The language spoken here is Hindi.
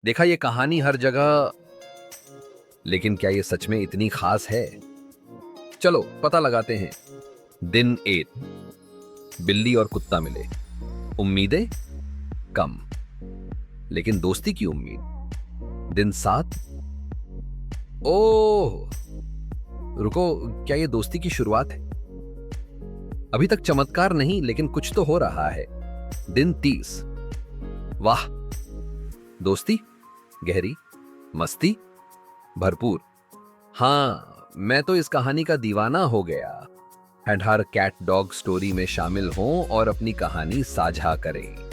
देखा ये कहानी हर जगह, लेकिन क्या ये सच में इतनी खास है? चलो पता लगाते हैं। दिन 8, बिल्ली और कुत्ता मिले। उम्मीदें कम, लेकिन दोस्ती की उम्मीद। दिन 7, ओह रुको, क्या ये दोस्ती की शुरुआत है? अभी तक चमत्कार नहीं, लेकिन कुछ तो हो रहा है। दिन 30, वाह, दोस्ती गहरी, मस्ती भरपूर। हाँ, मैं तो इस कहानी का दीवाना हो गया। एंड हर कैट डॉग स्टोरी में शामिल हों और अपनी कहानी साझा करें।